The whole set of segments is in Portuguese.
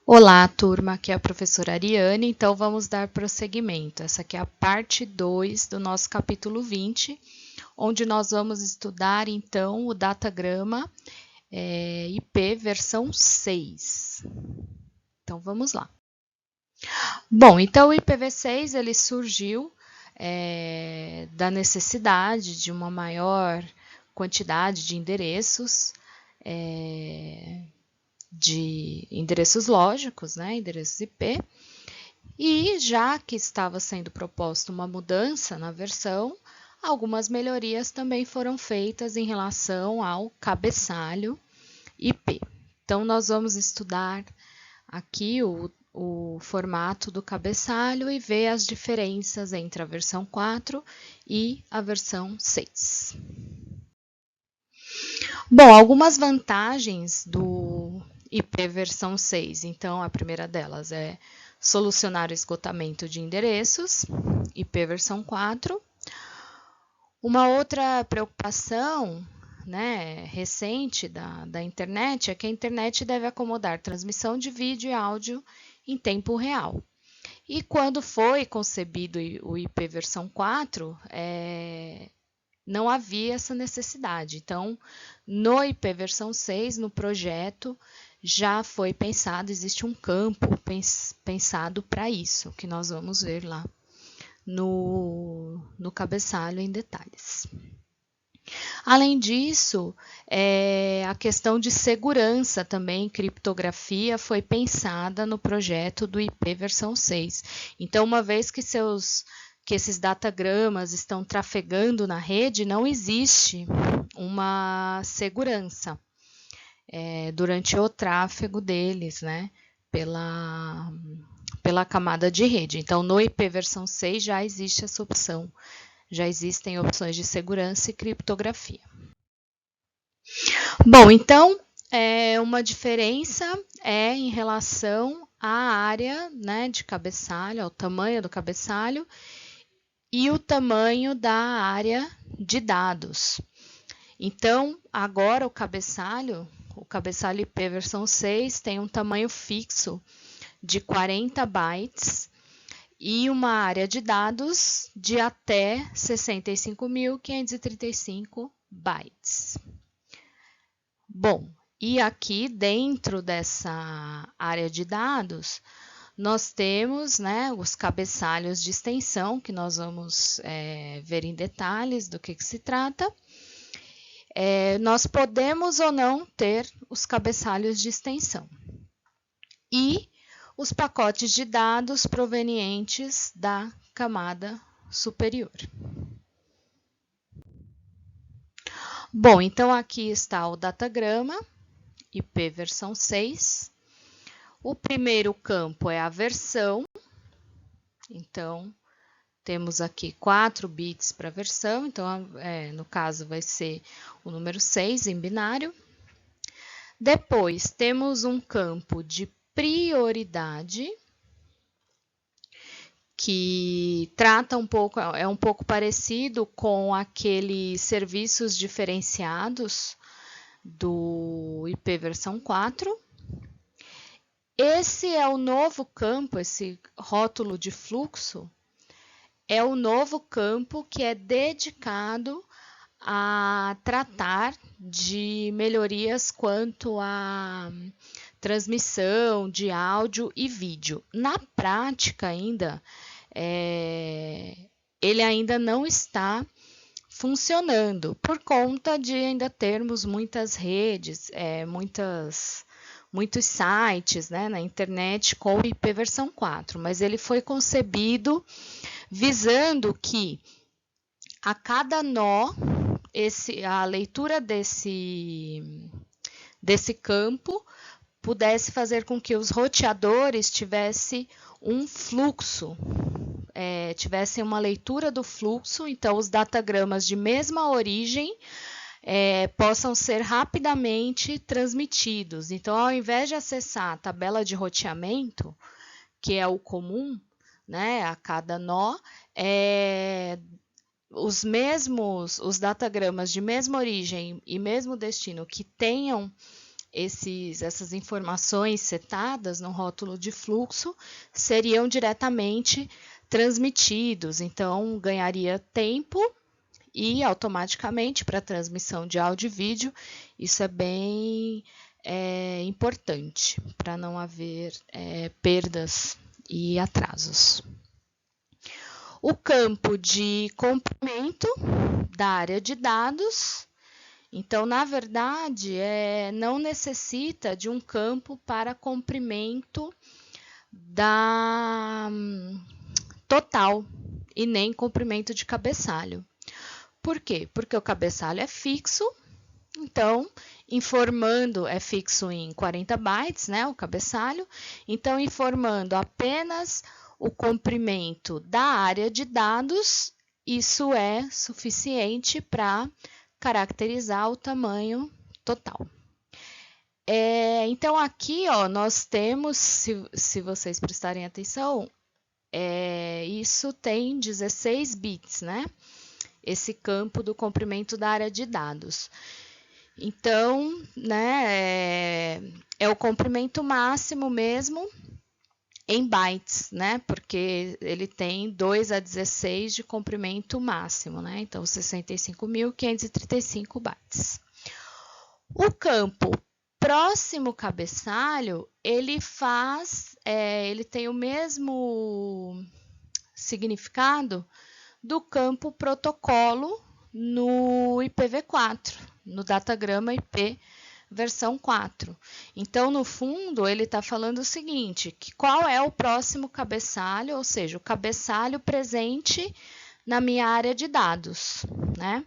Olá, turma, aqui é a professora Ariane, então vamos dar prosseguimento. Essa aqui é a parte 2 do nosso capítulo 20, onde nós vamos estudar, então, o datagrama IP versão 6. Então, vamos lá. Bom, então o IPv6 ele surgiu da necessidade de uma maior quantidade de endereços, lógicos, né, endereços IP, e já que estava sendo proposta uma mudança na versão, algumas melhorias também foram feitas em relação ao cabeçalho IP. Então, nós vamos estudar aqui o formato do cabeçalho e ver as diferenças entre a versão 4 e a versão 6. Bom, algumas vantagens do IP versão 6. Então, a primeira delas é solucionar o esgotamento de endereços, IP versão 4. Uma outra preocupação, né, recente da internet é que a internet deve acomodar transmissão de vídeo e áudio em tempo real. E quando foi concebido o IP versão 4, não havia essa necessidade. Então, no IP versão 6, no projeto, já foi pensado, existe um campo pensado para isso, que nós vamos ver lá no cabeçalho em detalhes. Além disso, a questão de segurança também, criptografia, foi pensada no projeto do IP versão 6. Então, uma vez que esses datagramas estão trafegando na rede, não existe uma segurança durante o tráfego deles, né, pela camada de rede. Então, no IP versão 6 já existe essa opção, já existem opções de segurança e criptografia. Bom, então, uma diferença é em relação à área, né, de cabeçalho, ao tamanho do cabeçalho, e o tamanho da área de dados. Então, agora o cabeçalho IP versão 6 tem um tamanho fixo de 40 bytes e uma área de dados de até 65.535 bytes. Bom, e aqui dentro dessa área de dados, nós temos, né, os cabeçalhos de extensão, que nós vamos ver em detalhes do que se trata. Nós podemos ou não ter os cabeçalhos de extensão. E os pacotes de dados provenientes da camada superior. Bom, então aqui está o datagrama, IP versão 6. O primeiro campo é a versão, então temos aqui 4 bits para a versão, então no caso vai ser o número 6 em binário. Depois temos um campo de prioridade, que trata é um pouco parecido com aqueles serviços diferenciados do IP versão 4. Esse é o novo campo, esse rótulo de fluxo, é o novo campo que é dedicado a tratar de melhorias quanto à transmissão de áudio e vídeo. Na prática ainda, ele ainda não está funcionando, por conta de ainda termos muitas redes, muitos sites, né, na internet com IP versão 4, mas ele foi concebido visando que a cada nó, a leitura desse campo pudesse fazer com que os roteadores tivessem um fluxo, tivessem uma leitura do fluxo, então os datagramas de mesma origem possam ser rapidamente transmitidos. Então, ao invés de acessar a tabela de roteamento, que é o comum, né, a cada nó, os datagramas de mesma origem e mesmo destino que tenham essas informações setadas no rótulo de fluxo seriam diretamente transmitidos. Então, ganharia tempo e automaticamente para a transmissão de áudio e vídeo. Isso é bem importante para não haver perdas e atrasos. O campo de comprimento da área de dados. Então, na verdade, não necessita de um campo para comprimento da total e nem comprimento de cabeçalho. Por quê? Porque o cabeçalho é fixo, então, informando, é fixo em 40 bytes, né, o cabeçalho, então, informando apenas o comprimento da área de dados, isso é suficiente para caracterizar o tamanho total. Então, aqui, ó, nós temos, se vocês prestarem atenção, isso tem 16 bits, né? Esse campo do comprimento da área de dados. Então, né, é o comprimento máximo mesmo em bytes, né? Porque ele tem 2 a 16 de comprimento máximo, né? Então, 65.535 bytes. O campo próximo cabeçalho, ele tem o mesmo significado do campo protocolo no IPv4, no datagrama IP versão 4. Então, no fundo, ele está falando o seguinte, que qual é o próximo cabeçalho, ou seja, o cabeçalho presente na minha área de dados, né?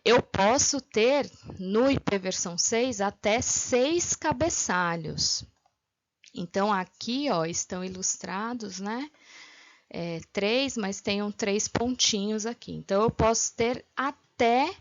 Eu posso ter, no IP versão 6, até 6 cabeçalhos. Então, aqui, ó, estão ilustrados, né? 3, mas tenham 3 pontinhos aqui. Então, eu posso ter até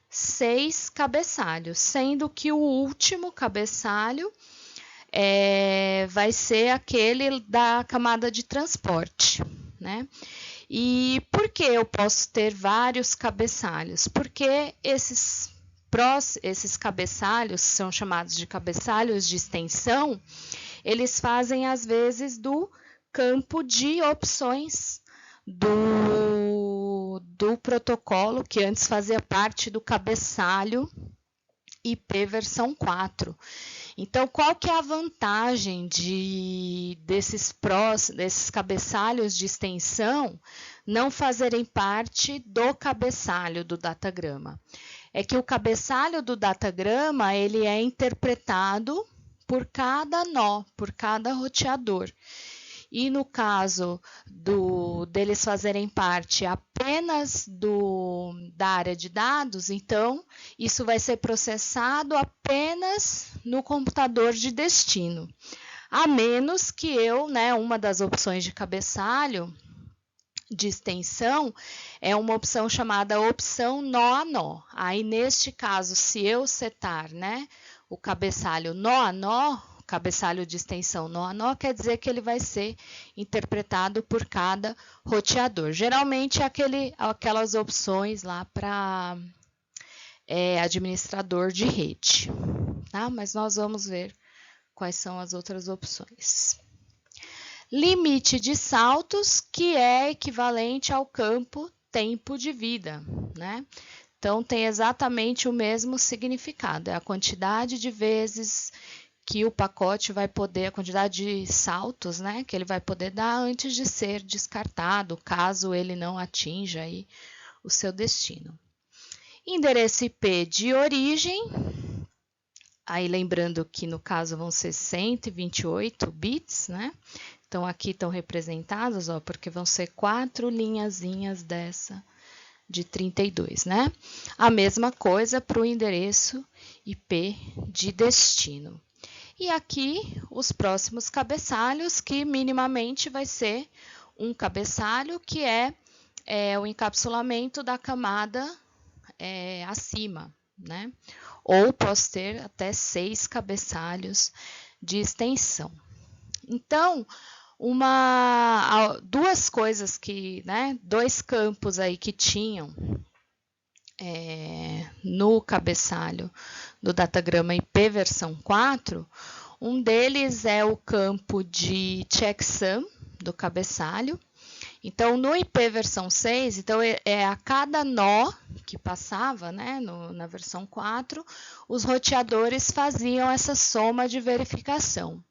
6 cabeçalhos, sendo que o último cabeçalho vai ser aquele da camada de transporte, né? E por que eu posso ter vários cabeçalhos? Porque esses cabeçalhos são chamados de cabeçalhos de extensão, eles fazem às vezes do campo de opções do protocolo, que antes fazia parte do cabeçalho IP versão 4. Então, qual que é a vantagem desses cabeçalhos de extensão não fazerem parte do cabeçalho do datagrama? É que o cabeçalho do datagrama, ele é interpretado por cada nó, por cada roteador. E no caso deles fazerem parte apenas da área de dados, então, isso vai ser processado apenas no computador de destino. A menos que uma das opções de cabeçalho de extensão é uma opção chamada opção nó a nó. Aí, neste caso, se eu setar, né, o cabeçalho nó a nó, cabeçalho de extensão nó a nó, quer dizer que ele vai ser interpretado por cada roteador. Geralmente, aquelas opções lá para administrador de rede, tá? Mas nós vamos ver quais são as outras opções. Limite de saltos, que é equivalente ao campo tempo de vida, né? Então, tem exatamente o mesmo significado, é a quantidade de vezes que o pacote vai poder, a quantidade de saltos, né, que ele vai poder dar antes de ser descartado, caso ele não atinja aí o seu destino. Endereço IP de origem, aí lembrando que no caso vão ser 128 bits, né? Então, aqui estão representados, ó, porque vão ser 4 linhazinhas dessa de 32, né? A mesma coisa para o endereço IP de destino. E aqui, os próximos cabeçalhos, que minimamente vai ser um cabeçalho, que é o encapsulamento da camada acima, né? Ou posso ter até 6 cabeçalhos de extensão. Então, duas coisas que, né? 2 campos aí que tinham no cabeçalho do datagrama IP versão 4, um deles é o campo de checksum do cabeçalho. Então, no IP versão 6, então a cada nó que passava, né, na versão 4, os roteadores faziam essa soma de verificação,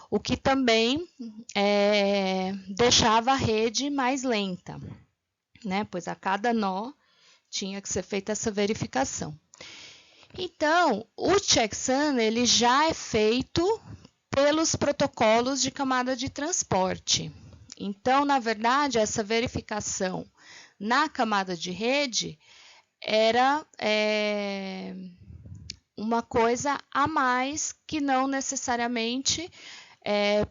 o que também deixava a rede mais lenta, né, pois a cada nó tinha que ser feita essa verificação. Então, o checksum ele já é feito pelos protocolos de camada de transporte. Então, na verdade, essa verificação na camada de rede era uma coisa a mais que não necessariamente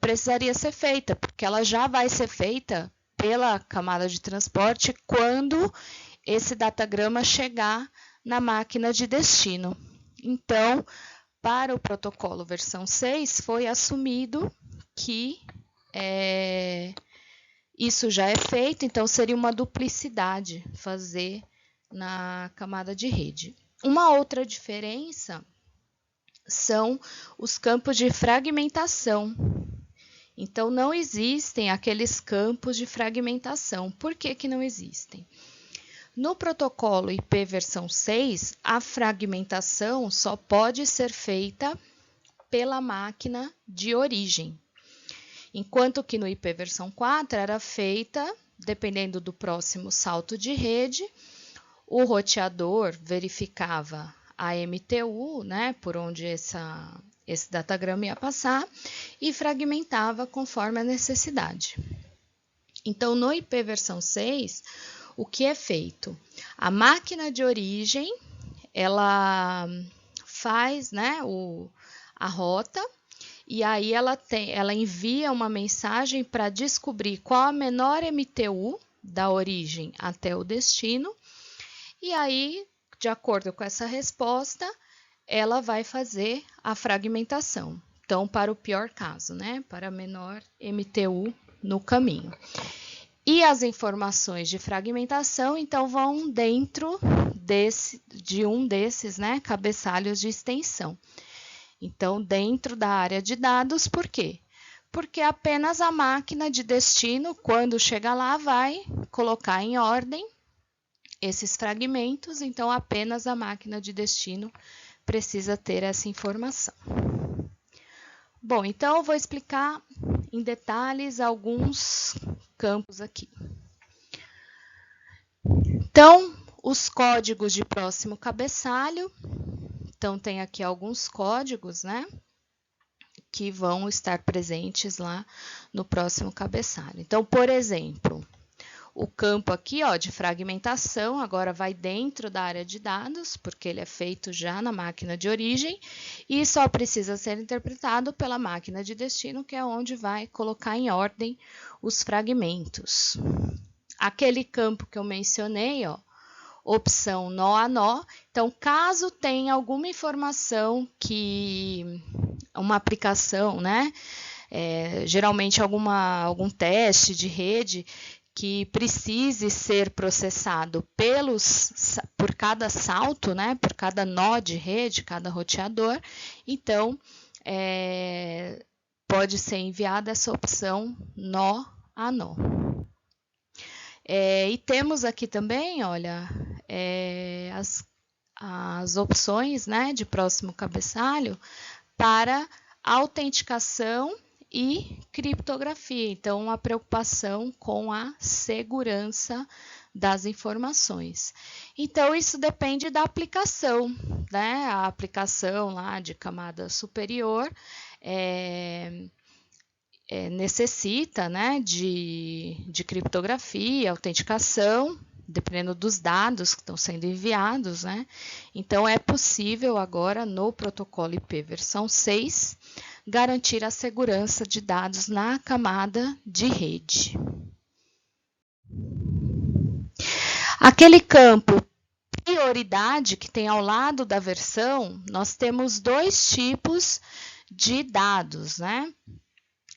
precisaria ser feita, porque ela já vai ser feita pela camada de transporte quando esse datagrama chegar na máquina de destino. Então, para o protocolo versão 6, foi assumido que isso já é feito, então seria uma duplicidade fazer na camada de rede. Uma outra diferença são os campos de fragmentação. Então, não existem aqueles campos de fragmentação. Por que que não existem? No protocolo IP versão 6, a fragmentação só pode ser feita pela máquina de origem, enquanto que no IP versão 4 era feita, dependendo do próximo salto de rede, o roteador verificava a MTU, né, por onde esse datagrama ia passar, e fragmentava conforme a necessidade. Então, no IP versão 6, o que é feito? A máquina de origem, ela faz, né, a rota, e aí ela envia uma mensagem para descobrir qual a menor MTU da origem até o destino, e aí, de acordo com essa resposta, ela vai fazer a fragmentação. Então, para o pior caso, né, para a menor MTU no caminho. E as informações de fragmentação, então, vão dentro de um desses, né, cabeçalhos de extensão. Então, dentro da área de dados, por quê? Porque apenas a máquina de destino, quando chega lá, vai colocar em ordem esses fragmentos, então apenas a máquina de destino precisa ter essa informação. Bom, então eu vou explicar em detalhes alguns campos aqui. Então, os códigos de próximo cabeçalho. Então, tem aqui alguns códigos, né, que vão estar presentes lá no próximo cabeçalho. Então, por exemplo, o campo aqui, ó, de fragmentação, agora vai dentro da área de dados, porque ele é feito já na máquina de origem, e só precisa ser interpretado pela máquina de destino, que é onde vai colocar em ordem os fragmentos. Aquele campo que eu mencionei, ó, opção nó a nó. Então, caso tenha alguma informação uma aplicação, né? Geralmente algum teste de rede que precise ser processado por cada salto, né? Por cada nó de rede, cada roteador. Então, pode ser enviada essa opção nó a nó. E temos aqui também, olha, as opções, né, de próximo cabeçalho para autenticação e criptografia. Então, uma preocupação com a segurança das informações. Então, isso depende da aplicação, né? A aplicação lá de camada superior necessita, né, de criptografia, autenticação, dependendo dos dados que estão sendo enviados, né? Então, é possível agora, no protocolo IP versão 6, garantir a segurança de dados na camada de rede. Aquele campo prioridade que tem ao lado da versão, nós temos dois tipos de dados, né?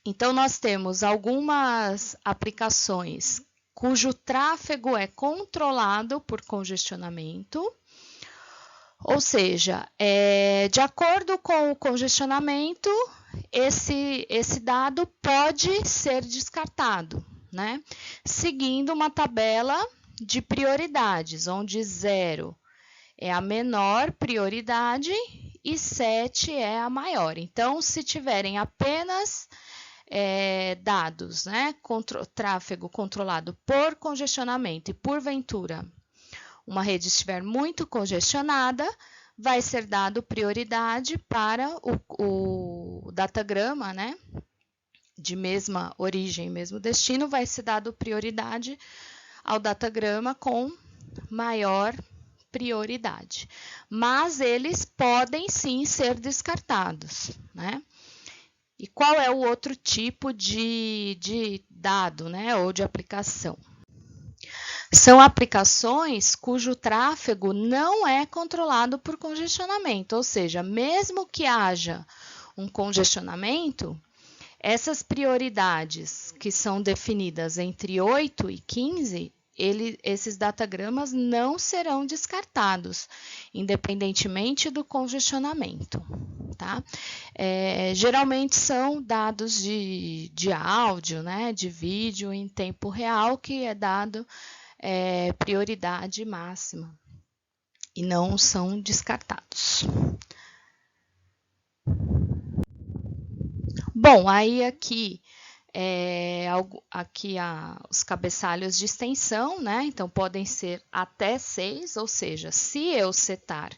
Então, nós temos algumas aplicações cujo tráfego é controlado por congestionamento, Ou seja, de acordo com o congestionamento, esse dado pode ser descartado, né? Seguindo uma tabela de prioridades, onde 0 é a menor prioridade e 7 é a maior. Então, se tiverem apenas dados, né, tráfego controlado por congestionamento e porventura uma rede estiver muito congestionada, vai ser dado prioridade para o datagrama, né, de mesma origem, mesmo destino, vai ser dado prioridade ao datagrama com maior prioridade. Mas eles podem sim ser descartados, né? E qual é o outro tipo de dado, né, ou de aplicação? São aplicações cujo tráfego não é controlado por congestionamento, ou seja, mesmo que haja um congestionamento, essas prioridades que são definidas entre 8 e 15, esses datagramas não serão descartados, independentemente do congestionamento. Tá? Geralmente são dados de áudio, né, de vídeo em tempo real, que é dado prioridade máxima e não são descartados. Bom, aí aqui os cabeçalhos de extensão, né? Então podem ser até 6, ou seja, se eu setar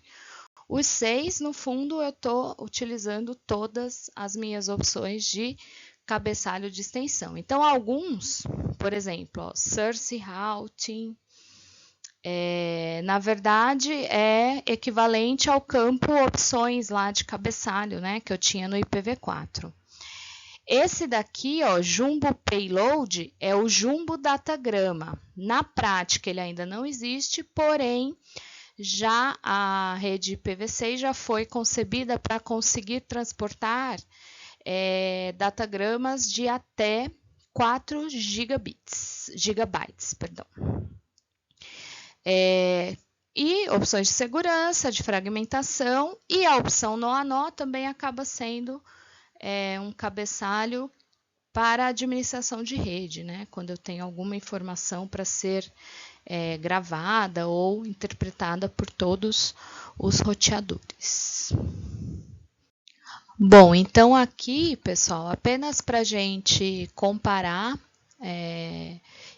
os 6, no fundo eu estou utilizando todas as minhas opções de cabeçalho de extensão. Então, alguns, por exemplo, source routing, na verdade, é equivalente ao campo opções lá de cabeçalho, né, que eu tinha no IPv4. Esse daqui, ó, Jumbo Payload, é o Jumbo Datagrama. Na prática, ele ainda não existe, porém, já a rede IPv6 já foi concebida para conseguir transportar datagramas de até 4 gigabytes. Perdão. E opções de segurança, de fragmentação, e a opção nó a nó também acaba sendo um cabeçalho para a administração de rede, né? Quando eu tenho alguma informação para ser gravada ou interpretada por todos os roteadores. Bom, então aqui, pessoal, apenas para a gente comparar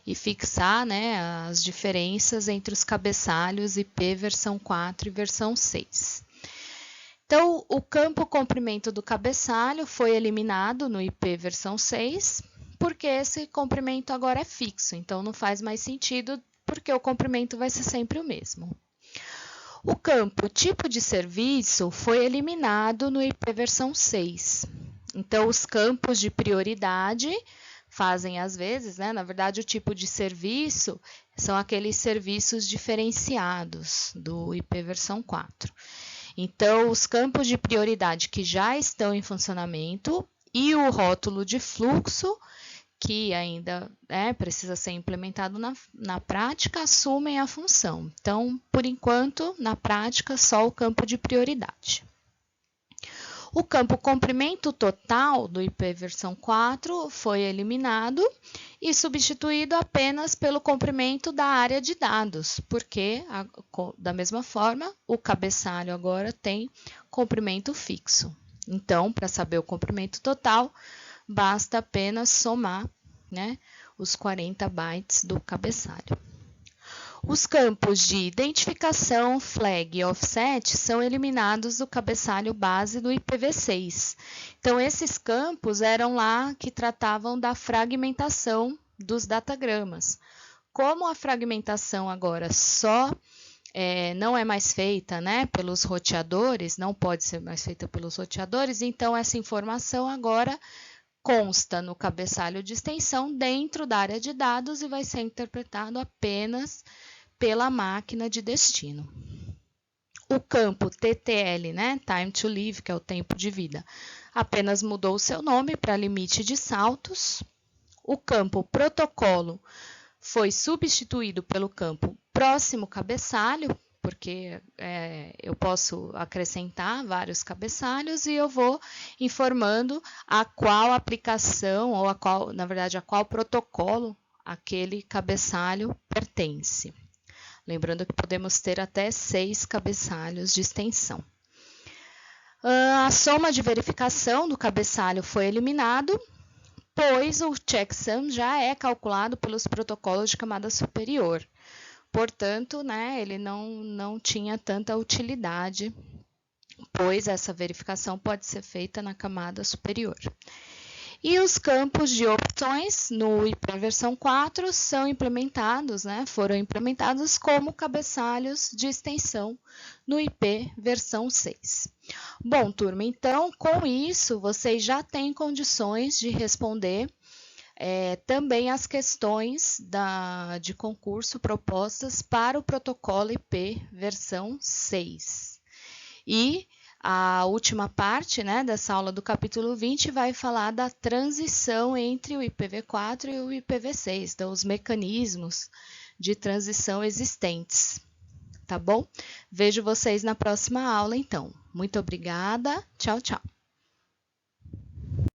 e fixar, né, as diferenças entre os cabeçalhos IP versão 4 e versão 6. Então, o campo comprimento do cabeçalho foi eliminado no IP versão 6, porque esse comprimento agora é fixo, então não faz mais sentido, porque o comprimento vai ser sempre o mesmo. O campo tipo de serviço foi eliminado no IP versão 6. Então, os campos de prioridade fazem às vezes, né? Na verdade, o tipo de serviço são aqueles serviços diferenciados do IP versão 4. Então, os campos de prioridade que já estão em funcionamento e o rótulo de fluxo, que ainda precisa ser implementado na prática, assumem a função. Então, por enquanto, na prática, só o campo de prioridade. O campo comprimento total do IP versão 4 foi eliminado e substituído apenas pelo comprimento da área de dados, porque, da mesma forma, o cabeçalho agora tem comprimento fixo. Então, para saber o comprimento total, basta apenas somar, né, os 40 bytes do cabeçalho. Os campos de identificação, flag e offset são eliminados do cabeçalho base do IPv6. Então, esses campos eram lá que tratavam da fragmentação dos datagramas. Como a fragmentação agora não é mais feita, né, pelos roteadores, não pode ser mais feita pelos roteadores, então essa informação agora consta no cabeçalho de extensão dentro da área de dados e vai ser interpretado apenas pela máquina de destino. O campo TTL, né, Time to Live, que é o tempo de vida, apenas mudou o seu nome para limite de saltos. O campo protocolo foi substituído pelo campo próximo cabeçalho, porque eu posso acrescentar vários cabeçalhos e eu vou informando a qual aplicação ou na verdade, a qual protocolo aquele cabeçalho pertence. Lembrando que podemos ter até 6 cabeçalhos de extensão. A soma de verificação do cabeçalho foi eliminado, pois o checksum já é calculado pelos protocolos de camada superior. Portanto, ele não tinha tanta utilidade, pois essa verificação pode ser feita na camada superior. E os campos de opções no IP versão 4 foram implementados como cabeçalhos de extensão no IP versão 6. Bom, turma, então, com isso, vocês já têm condições de responder também as questões de concurso propostas para o protocolo IP versão 6. E a última parte dessa aula do capítulo 20 vai falar da transição entre o IPv4 e o IPv6, então os mecanismos de transição existentes, tá bom? Vejo vocês na próxima aula, então. Muito obrigada, tchau, tchau.